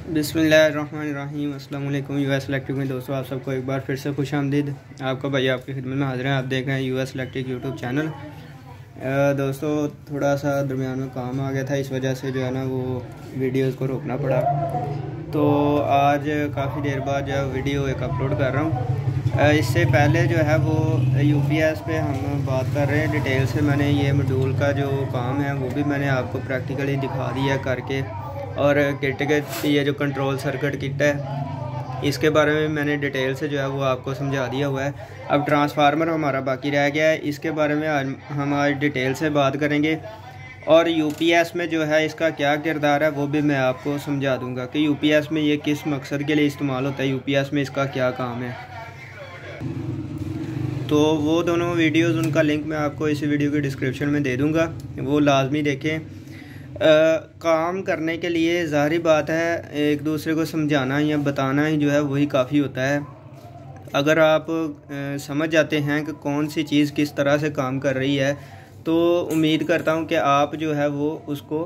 बिस्मिल्लाहिर्रहमानिर्रहीम। अस्सलाम वालेकुम। यूएस इलेक्ट्रिक में दोस्तों आप सबको एक बार फिर से खुश आमदीद। आपका भाई आपकी खिदमत में हाजिर हैं। आप देख रहे हैं यूएस इलेक्ट्रिक यूट्यूब चैनल। दोस्तों थोड़ा सा दरमियान में काम आ गया था, इस वजह से जो है ना वो वीडियोस को रोकना पड़ा। तो आज काफ़ी देर बाद जो है वीडियो एक अपलोड कर रहा हूँ। इससे पहले जो है वो यूपीएस पे हम बात कर रहे हैं डिटेल से। मैंने ये मॉड्यूल का जो काम है वो भी मैंने आपको प्रैक्टिकली दिखा दिया करके, और किट के ये जो कंट्रोल सर्किट किट है इसके बारे में मैंने डिटेल से जो है वो आपको समझा दिया हुआ है। अब ट्रांसफार्मर हमारा बाकी रह गया है, इसके बारे में हम आज डिटेल से बात करेंगे। और यूपीएस में जो है इसका क्या किरदार है वो भी मैं आपको समझा दूंगा कि यूपीएस में ये किस मकसद के लिए इस्तेमाल होता है, यूपीएस में इसका क्या काम है। तो वो दोनों वीडियोज़, उनका लिंक मैं आपको इस वीडियो के डिस्क्रिप्शन में दे दूँगा, वो लाजमी देखें। काम करने के लिए ज़ाहिर बात है एक दूसरे को समझाना या बताना ही जो है वही काफ़ी होता है। अगर आप समझ जाते हैं कि कौन सी चीज़ किस तरह से काम कर रही है तो उम्मीद करता हूं कि आप जो है वो उसको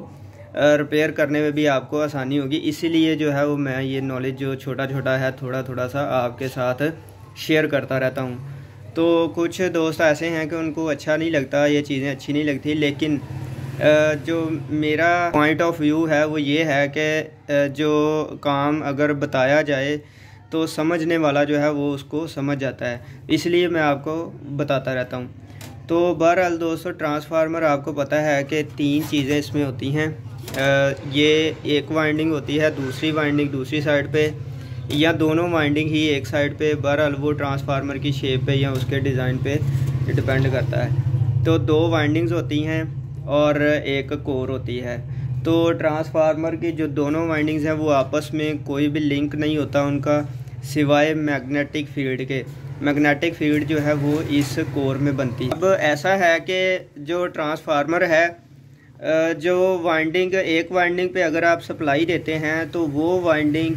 रिपेयर करने में भी आपको आसानी होगी। इसीलिए जो है वो मैं ये नॉलेज जो छोटा छोटा है थोड़ा थोड़ा सा आपके साथ शेयर करता रहता हूँ। तो कुछ दोस्त ऐसे हैं कि उनको अच्छा नहीं लगता, ये चीज़ें अच्छी नहीं लगती, लेकिन जो मेरा पॉइंट ऑफ व्यू है वो ये है कि जो काम अगर बताया जाए तो समझने वाला जो है वो उसको समझ जाता है, इसलिए मैं आपको बताता रहता हूँ। तो बहरहाल दोस्तों, ट्रांसफार्मर आपको पता है कि तीन चीज़ें इसमें होती हैं। ये एक वाइंडिंग होती है, दूसरी वाइंडिंग दूसरी साइड पे, या दोनों वाइंडिंग ही एक साइड पे। बहरहाल वो ट्रांसफार्मर की शेप पे या उसके डिज़ाइन पे डिपेंड करता है। तो दो वाइंडिंग्स होती हैं और एक कोर होती है। तो ट्रांसफार्मर की जो दोनों वाइंडिंग्स हैं वो आपस में कोई भी लिंक नहीं होता उनका, सिवाय मैग्नेटिक फील्ड के। मैग्नेटिक फील्ड जो है वो इस कोर में बनती है। अब ऐसा है कि जो ट्रांसफार्मर है, जो वाइंडिंग, एक वाइंडिंग पे अगर आप सप्लाई देते हैं तो वो वाइंडिंग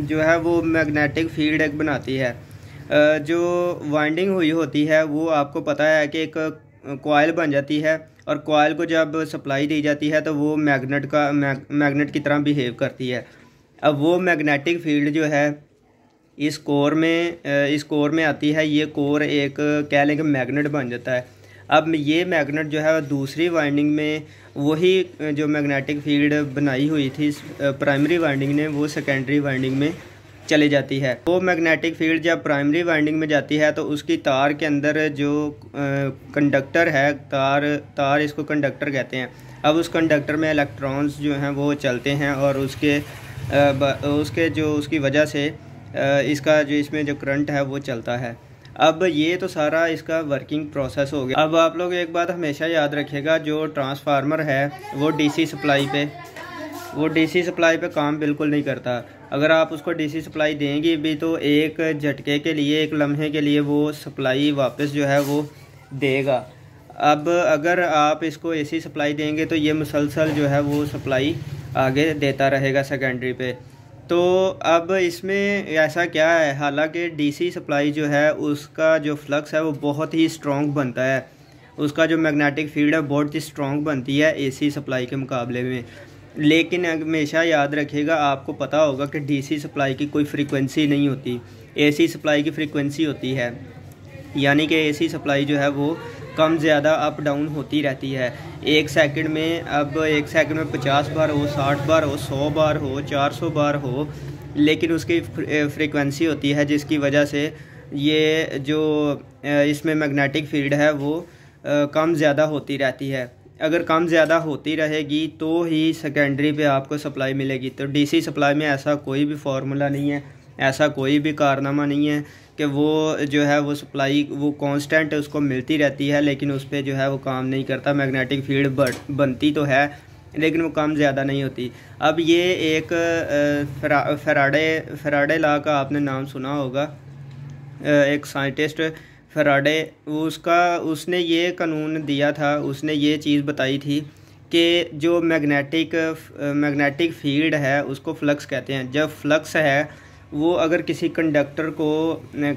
जो है वो मैग्नेटिक फील्ड एक बनाती है। जो वाइंडिंग हुई होती है वो आपको पता है कि एक कॉइल बन जाती है, और कॉइल को जब सप्लाई दी जाती है तो वो मैग्नेट की तरह बिहेव करती है। अब वो मैग्नेटिक फील्ड जो है इस कोर में आती है। ये कोर एक कह लें कि मैग्नेट बन जाता है। अब ये मैग्नेट जो है दूसरी वाइंडिंग में वही जो मैग्नेटिक फील्ड बनाई हुई थी प्राइमरी वाइंडिंग ने, वो सेकेंडरी वाइंडिंग में चली जाती है। वो मैग्नेटिक फील्ड जब प्राइमरी वाइंडिंग में जाती है तो उसकी तार के अंदर जो कंडक्टर है, तार इसको कंडक्टर कहते हैं। अब उस कंडक्टर में इलेक्ट्रॉन्स जो हैं वो चलते हैं, और उसकी वजह से इसका जो इसमें जो करंट है वो चलता है। अब ये तो सारा इसका वर्किंग प्रोसेस हो गया। अब आप लोग एक बात हमेशा याद रखिएगा, जो ट्रांसफार्मर है वो डीसी सप्लाई पे काम बिल्कुल नहीं करता। अगर आप उसको डीसी सप्लाई देंगे भी तो एक झटके के लिए, एक लम्हे के लिए वो सप्लाई वापस जो है वो देगा। अब अगर आप इसको एसी सप्लाई देंगे तो ये मुसलसल जो है वो सप्लाई आगे देता रहेगा सेकेंडरी पे। तो अब इसमें ऐसा क्या है, हालांकि डीसी सप्लाई जो है उसका जो फ्लक्स है वो बहुत ही स्ट्रॉन्ग बनता है, उसका जो मैग्नेटिक फील्ड है बहुत ही स्ट्रॉन्ग बनती है एसी सप्लाई के मुकाबले में। लेकिन हमेशा याद रखिएगा, आपको पता होगा कि डीसी सप्लाई की कोई फ्रीक्वेंसी नहीं होती, एसी सप्लाई की फ्रीक्वेंसी होती है। यानी कि एसी सप्लाई जो है वो कम ज़्यादा अप डाउन होती रहती है। एक सेकंड में, अब एक सेकंड में 50 बार हो, 60 बार हो, 100 बार हो, 400 बार हो, लेकिन उसकी फ्रीक्वेंसी होती है जिसकी वजह से ये जो इसमें मैग्नेटिक फील्ड है वो कम ज़्यादा होती रहती है। अगर कम ज़्यादा होती रहेगी तो ही सेकेंडरी पे आपको सप्लाई मिलेगी। तो डीसी सप्लाई में ऐसा कोई भी फार्मूला नहीं है, ऐसा कोई भी कारनामा नहीं है कि वो जो है वो सप्लाई वो कांस्टेंट उसको मिलती रहती है लेकिन उस पर जो है वो काम नहीं करता। मैग्नेटिक फील्ड बनती तो है लेकिन वो कम ज़्यादा नहीं होती। अब ये एक फैराडे लॉ का आपने नाम सुना होगा, एक साइंटिस्ट फैराडे, उसने ये कानून दिया था, उसने ये चीज़ बताई थी कि जो मैग्नेटिक फील्ड है उसको फ्लक्स कहते हैं। जब फ्लक्स है वो अगर किसी कंडक्टर को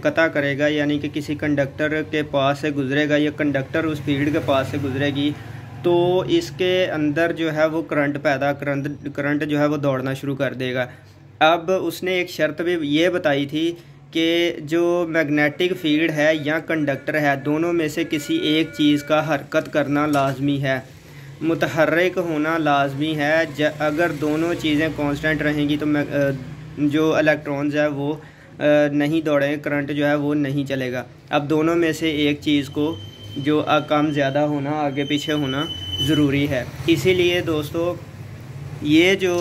कता करेगा, यानी कि किसी कंडक्टर के पास से गुजरेगा या कंडक्टर उस फील्ड के पास से गुजरेगी, तो इसके अंदर जो है वो करंट जो है वो दौड़ना शुरू कर देगा। अब उसने एक शर्त भी ये बताई थी कि जो मैग्नेटिक फील्ड है या कंडक्टर है, दोनों में से किसी एक चीज़ का हरकत करना लाजमी है, मुतहर्रिक होना लाजमी है। अगर दोनों चीज़ें कांस्टेंट रहेंगी तो जो इलेक्ट्रॉन्स है वो नहीं दौड़ेंगे, करंट जो है वो नहीं चलेगा। अब दोनों में से एक चीज़ को जो कम ज़्यादा होना, आगे पीछे होना ज़रूरी है। इसीलिए दोस्तों ये जो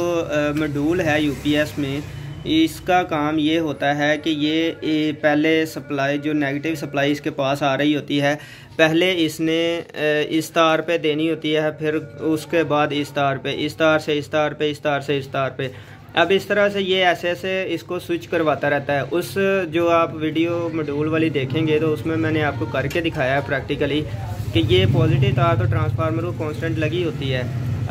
मॉड्यूल है यूपीएस में, इसका काम ये होता है कि ये पहले सप्लाई, जो नेगेटिव सप्लाई इसके पास आ रही होती है, पहले इसने इस तार पे देनी होती है, फिर उसके बाद इस तार पे, इस तार से इस तार पे, इस तार से इस तार पे। अब इस तरह से ये ऐसे इसको स्विच करवाता रहता है। उस जो आप वीडियो मॉड्यूल वाली देखेंगे तो उसमें मैंने आपको करके दिखाया है प्रैक्टिकली कि ये पॉजिटिव तार तो ट्रांसफार्मर को कांस्टेंट लगी होती है।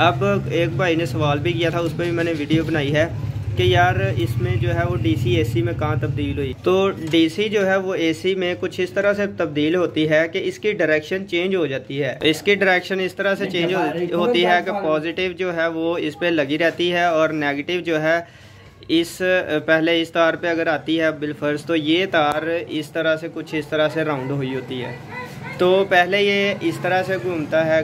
अब एक भाई ने सवाल भी किया था, उस पर भी मैंने वीडियो बनाई है कि यार इसमें जो है वो डीसी एसी में कहाँ तब्दील हुई। तो डीसी जो है वो एसी में कुछ इस तरह से तब्दील होती है कि इसकी डायरेक्शन चेंज हो जाती है। इसकी डायरेक्शन इस तरह से चेंज होती है कि पॉजिटिव जो है वो इस पे लगी रहती है और नेगेटिव जो है इस पहले इस तार पे अगर आती है बिलफर्ज, तो ये तार इस तरह से कुछ इस तरह से राउंड हुई होती है। तो पहले ये इस तरह से घूमता है,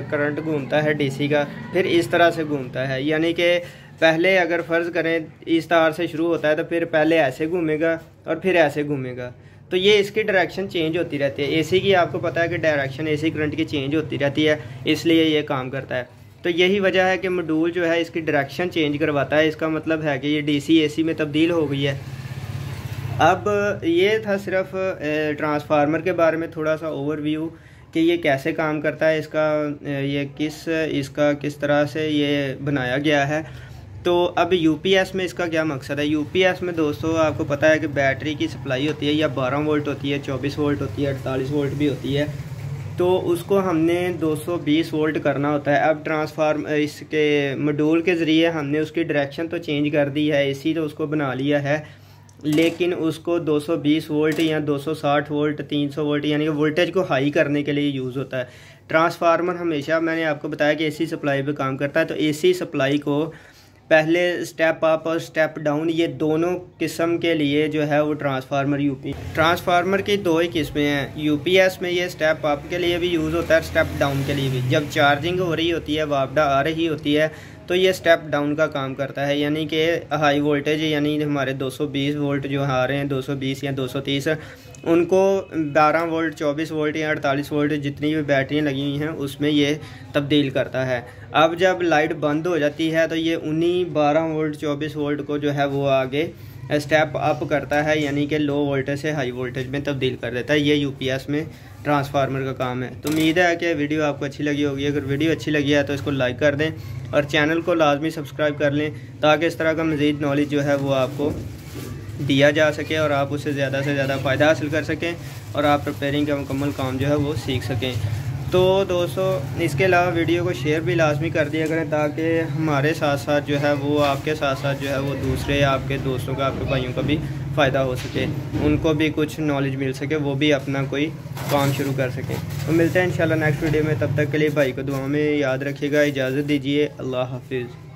करंट घूमता है डीसी का, फिर इस तरह से घूमता है। यानी कि पहले अगर फ़र्ज़ करें इस तार से शुरू होता है तो फिर पहले ऐसे घूमेगा और फिर ऐसे घूमेगा। तो ये इसकी डायरेक्शन चेंज होती रहती है। एसी की आपको पता है कि डायरेक्शन एसी करंट की चेंज होती रहती है, इसलिए ये काम करता है। तो यही वजह है कि मॉड्यूल जो है इसकी डायरेक्शन चेंज करवाता है। इसका मतलब है कि ये डीसी एसी में तब्दील हो गई है। अब ये था सिर्फ ट्रांसफार्मर के बारे में थोड़ा सा ओवरव्यू कि ये कैसे काम करता है, इसका किस तरह से ये बनाया गया है। तो अब यूपीएस में इसका क्या मकसद है। यूपीएस में दोस्तों आपको पता है कि बैटरी की सप्लाई होती है, या 12 वोल्ट होती है, 24 वोल्ट होती है, 48 वोल्ट भी होती है। तो उसको हमने 220 वोल्ट करना होता है। अब ट्रांसफार्मर इसके मॉड्यूल के ज़रिए हमने उसकी डायरेक्शन तो चेंज कर दी है, एसी तो उसको बना लिया है, लेकिन उसको 220 वोल्ट या 260 वोल्ट, 300 वोल्ट यानी कि वोल्टेज को हाई करने के लिए यूज़ होता है। ट्रांसफार्मर हमेशा, मैंने आपको बताया कि एसी सप्लाई पे काम करता है, तो एसी सप्लाई को पहले स्टेप अप और स्टेप डाउन, ये दोनों किस्म के लिए जो है वो ट्रांसफार्मर की दो ही किस्में हैं। यूपीएस में ये स्टेप अप के लिए भी यूज़ होता है, स्टेप डाउन के लिए भी। जब चार्जिंग हो रही होती है, वापडा आ रही होती है, तो ये स्टेप डाउन का काम करता है। यानी कि हाई वोल्टेज, यानी हमारे 220 वोल्ट जो आ रहे हैं, 220 या 230, उनको 12 वोल्ट, 24 वोल्ट या 48 वोल्ट जितनी भी बैटरियाँ लगी हुई हैं उसमें ये तब्दील करता है। अब जब लाइट बंद हो जाती है तो ये उन्हीं 12 वोल्ट 24 वोल्ट को जो है वो आगे स्टेप अप करता है, यानी कि लो वोल्टेज से हाई वोल्टेज में तब्दील कर देता है। ये यूपीएस में ट्रांसफार्मर का काम है। तो उम्मीद है कि वीडियो आपको अच्छी लगी होगी। अगर वीडियो अच्छी लगी है तो इसको लाइक कर दें और चैनल को लाजमी सब्सक्राइब कर लें, ताकि इस तरह का मज़ीद नॉलेज जो है वो आपको दिया जा सके और आप उससे ज़्यादा से ज़्यादा फ़ायदा हासिल कर सकें और आप रिपेयरिंग का मुकम्मल काम जो है वो सीख सकें। तो दोस्तों इसके अलावा वीडियो को शेयर भी लाजमी कर दिया करें, ताकि हमारे साथ साथ जो है वो आपके साथ साथ जो है वो दूसरे आपके दोस्तों का, आपके भाइयों का भी फ़ायदा हो सके, उनको भी कुछ नॉलेज मिल सके, वो भी अपना कोई काम शुरू कर सकें। तो मिलते हैं इंशाल्लाह नेक्स्ट वीडियो में। तब तक के लिए भाई को दुआ में याद रखिएगा। इजाज़त दीजिए। अल्लाह हाफिज़।